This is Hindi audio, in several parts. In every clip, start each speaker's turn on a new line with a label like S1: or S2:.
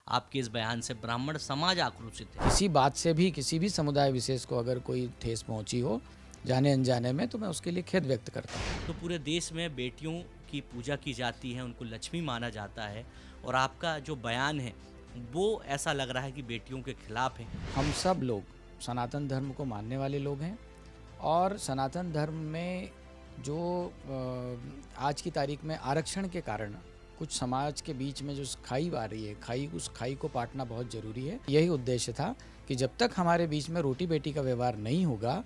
S1: आपके इस बयान से ब्राह्मण समाज आक्रोशित है।
S2: किसी बात से भी किसी भी समुदाय विशेष को अगर कोई ठेस पहुंची हो जाने अनजाने में, तो मैं उसके लिए खेद व्यक्त करता हूँ।
S1: तो पूरे देश में बेटियों की पूजा की जाती है, उनको लक्ष्मी माना जाता है, और आपका जो बयान है वो ऐसा लग रहा है कि बेटियों के खिलाफ है।
S2: हम सब लोग सनातन धर्म को मानने वाले लोग हैं, और सनातन धर्म में जो आज की तारीख में आरक्षण के कारण कुछ समाज के बीच में जो खाई आ रही है, उस खाई को पाटना बहुत ज़रूरी है। यही उद्देश्य था कि जब तक हमारे बीच में रोटी बेटी का व्यवहार नहीं होगा,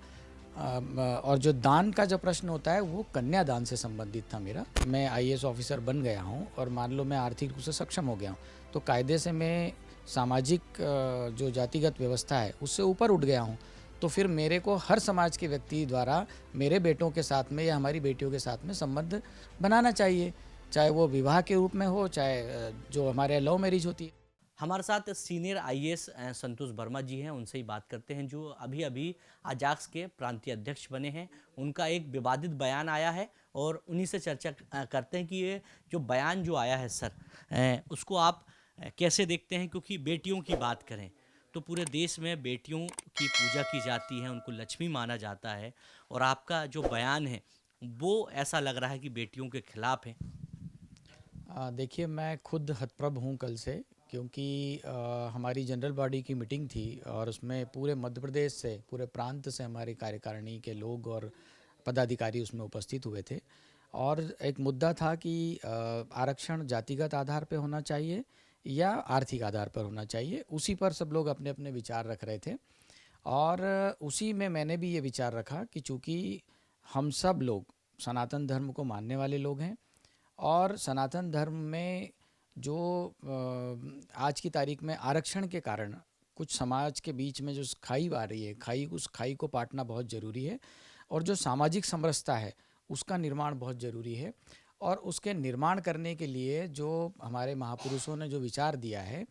S2: और जो दान का जो प्रश्न होता है वो कन्यादान से संबंधित था मेरा। मैं आईएएस ऑफिसर बन गया हूँ और मान लो मैं आर्थिक रूप से सक्षम हो गया हूँ, तो कायदे से मैं सामाजिक जो जातिगत व्यवस्था है उससे ऊपर उठ गया हूँ। तो फिर मेरे को हर समाज के व्यक्ति द्वारा मेरे बेटों के साथ में या हमारी बेटियों के साथ में संबंध बनाना चाहिए, चाहे वो विवाह के रूप में हो, चाहे जो हमारे लव मैरिज होती है।
S1: हमारे साथ सीनियर आईएएस संतोष वर्मा जी हैं, उनसे ही बात करते हैं, जो अभी अभी अजाक्स के प्रांतीय अध्यक्ष बने हैं। उनका एक विवादित बयान आया है और उन्हीं से चर्चा करते हैं कि ये जो बयान जो आया है सर, उसको आप कैसे देखते हैं। क्योंकि बेटियों की बात करें तो पूरे देश में बेटियों की पूजा की जाती है, उनको लक्ष्मी माना जाता है, और आपका जो बयान है वो ऐसा लग रहा है कि बेटियों के खिलाफ है।
S2: देखिए, मैं खुद हतप्रभ हूँ कल से, क्योंकि हमारी जनरल बॉडी की मीटिंग थी और उसमें पूरे मध्य प्रदेश से, पूरे प्रांत से हमारी कार्यकारिणी के लोग और पदाधिकारी उसमें उपस्थित हुए थे। और एक मुद्दा था कि आरक्षण जातिगत आधार पर होना चाहिए या आर्थिक आधार पर होना चाहिए। उसी पर सब लोग अपने अपने विचार रख रहे थे, और उसी में मैंने भी ये विचार रखा कि चूँकि हम सब लोग सनातन धर्म को मानने वाले लोग हैं, और सनातन धर्म में जो आज की तारीख में आरक्षण के कारण कुछ समाज के बीच में जो खाई आ रही है, उस खाई को पाटना बहुत ज़रूरी है, और जो सामाजिक समरसता है उसका निर्माण बहुत ज़रूरी है। और उसके निर्माण करने के लिए जो हमारे महापुरुषों ने जो विचार दिया है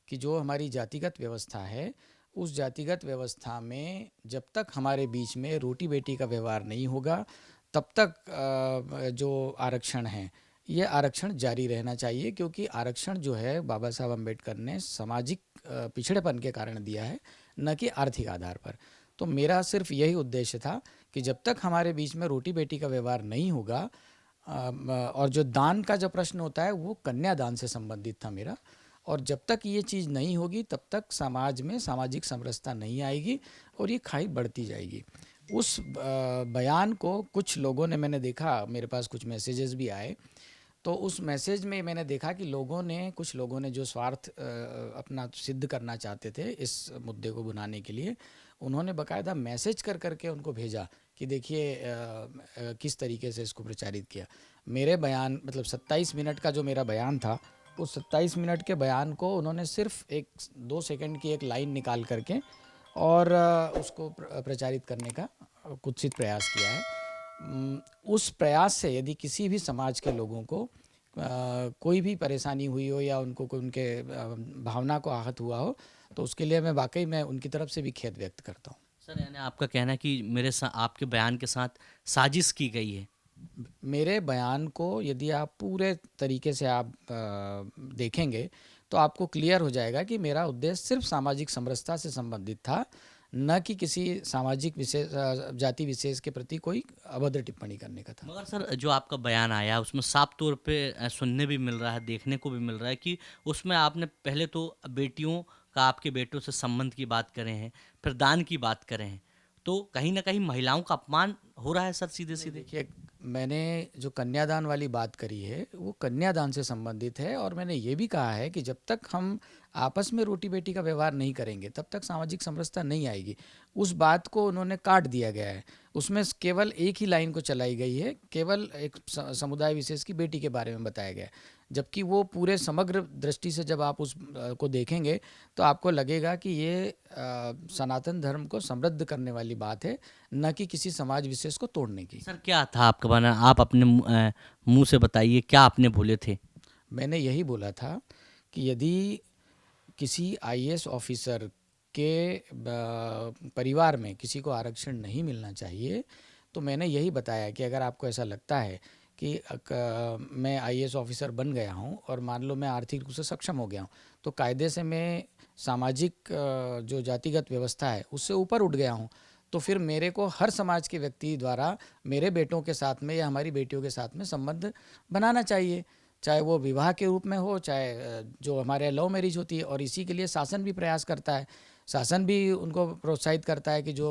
S2: कि जो हमारी जातिगत व्यवस्था है, उस जातिगत व्यवस्था में जब तक हमारे बीच में रोटी बेटी का व्यवहार नहीं होगा, तब तक जो आरक्षण है ये आरक्षण जारी रहना चाहिए। क्योंकि आरक्षण जो है बाबा साहब अम्बेडकर ने सामाजिक पिछड़ेपन के कारण दिया है, न कि आर्थिक आधार पर। तो मेरा सिर्फ यही उद्देश्य था कि जब तक हमारे बीच में रोटी बेटी का व्यवहार नहीं होगा, और जो दान का जो प्रश्न होता है वो कन्यादान से संबंधित था मेरा। और जब तक ये चीज़ नहीं होगी तब तक समाज में सामाजिक समरसता नहीं आएगी और ये खाई बढ़ती जाएगी। उस बयान को कुछ लोगों ने, मैंने देखा, मेरे पास कुछ मैसेजेस भी आए, तो उस मैसेज में मैंने देखा कि कुछ लोगों ने जो स्वार्थ अपना सिद्ध करना चाहते थे इस मुद्दे को बुनाने के लिए, उन्होंने बाकायदा मैसेज कर करके उनको भेजा कि देखिए किस तरीके से इसको प्रचारित किया। मेरे बयान, मतलब 27 मिनट का जो मेरा बयान था, उस 27 मिनट के बयान को उन्होंने सिर्फ 1-2 सेकंड की एक लाइन निकाल करके और उसको प्रचारित करने का कुत्सित प्रयास किया है। उस प्रयास से यदि किसी भी समाज के लोगों को कोई भी परेशानी हुई हो या उनको कोई उनके भावना को आहत हुआ हो, तो उसके लिए मैं वाकई में उनकी तरफ से भी खेद व्यक्त करता हूँ।
S1: सर, यानी आपका कहना है कि आपके बयान के साथ साजिश की गई है।
S2: मेरे बयान को यदि आप पूरे तरीके से आप देखेंगे तो आपको क्लियर हो जाएगा कि मेरा उद्देश्य सिर्फ सामाजिक समरसता से संबंधित था, न कि किसी सामाजिक विशेष जाति विशेष के प्रति कोई अभद्र टिप्पणी करने का था।
S1: मगर सर, जो आपका बयान आया उसमें साफ तौर पे सुनने भी मिल रहा है, देखने को भी मिल रहा है कि उसमें आपने पहले तो बेटियों का, आपके बेटों से संबंध की बात करें हैं, फिर दान की बात करें हैं, तो कहीं ना कहीं महिलाओं का अपमान हो रहा है सर, सीधे
S2: नहीं,
S1: सीधे।
S2: देखिए, मैंने जो कन्यादान वाली बात करी है वो कन्यादान से संबंधित है, और मैंने ये भी कहा है कि जब तक हम आपस में रोटी बेटी का व्यवहार नहीं करेंगे तब तक सामाजिक समरसता नहीं आएगी। उस बात को उन्होंने काट दिया गया है, उसमें केवल एक ही लाइन को चलाई गई है, केवल एक समुदाय विशेष की बेटी के बारे में बताया गया है। जबकि वो पूरे समग्र दृष्टि से जब आप उस को देखेंगे तो आपको लगेगा कि ये सनातन धर्म को समृद्ध करने वाली बात है, न कि किसी समाज विशेष को तोड़ने की।
S1: सर, क्या था आपका बयान? आप अपने मुंह से बताइए, क्या आपने बोले थे?
S2: मैंने यही बोला था कि यदि किसी आईएएस ऑफिसर के परिवार में किसी को आरक्षण नहीं मिलना चाहिए, तो मैंने यही बताया कि अगर आपको ऐसा लगता है कि मैं आईएएस ऑफिसर बन गया हूँ और मान लो मैं आर्थिक रूप से सक्षम हो गया हूँ, तो कायदे से मैं सामाजिक जो जातिगत व्यवस्था है उससे ऊपर उठ गया हूँ, तो फिर मेरे को हर समाज के व्यक्ति द्वारा मेरे बेटों के साथ में या हमारी बेटियों के साथ में संबंध बनाना चाहिए, चाहे वो विवाह के रूप में हो, चाहे जो हमारे लव मैरिज होती है। और इसी के लिए शासन भी प्रयास करता है, शासन भी उनको प्रोत्साहित करता है कि जो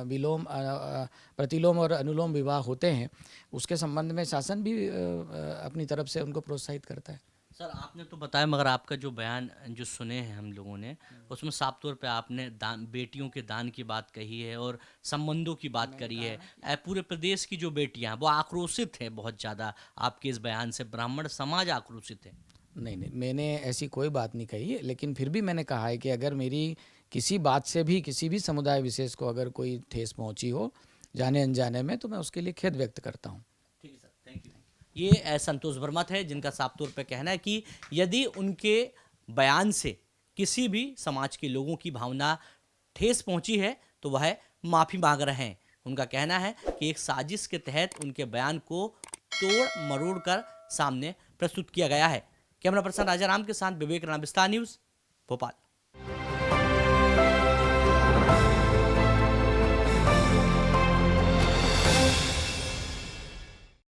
S2: विलोम प्रतिलोम और अनुलोम विवाह होते हैं उसके संबंध में शासन भी अपनी तरफ से उनको प्रोत्साहित करता है।
S1: सर आपने तो बताया, मगर आपका जो बयान जो सुने हैं हम लोगों ने, उसमें साफ तौर पे आपने दान, बेटियों के दान की बात कही है और संबंधों की बात करी है। पूरे प्रदेश की जो बेटियां हैं वो आक्रोशित हैं बहुत ज़्यादा आपके इस बयान से, ब्राह्मण समाज आक्रोशित है।
S2: नहीं नहीं, मैंने ऐसी कोई बात नहीं कही है, लेकिन फिर भी मैंने कहा है कि अगर मेरी किसी बात से भी किसी भी समुदाय विशेष को अगर कोई ठेस पहुंची हो जाने अनजाने में, तो मैं उसके लिए खेद व्यक्त करता हूं।
S1: ठीक है सर, थैंक यू। ये संतोष वर्मा थे, जिनका साफ तौर पे कहना है कि यदि उनके बयान से किसी भी समाज के लोगों की भावना ठेस पहुंची है तो वह माफ़ी मांग रहे हैं। उनका कहना है कि एक साजिश के तहत उनके बयान को तोड़ मरोड़ कर सामने प्रस्तुत किया गया है। कैमरा पर्सन राजा राम के साथ विवेक राणा, विस्तार न्यूज़, भोपाल।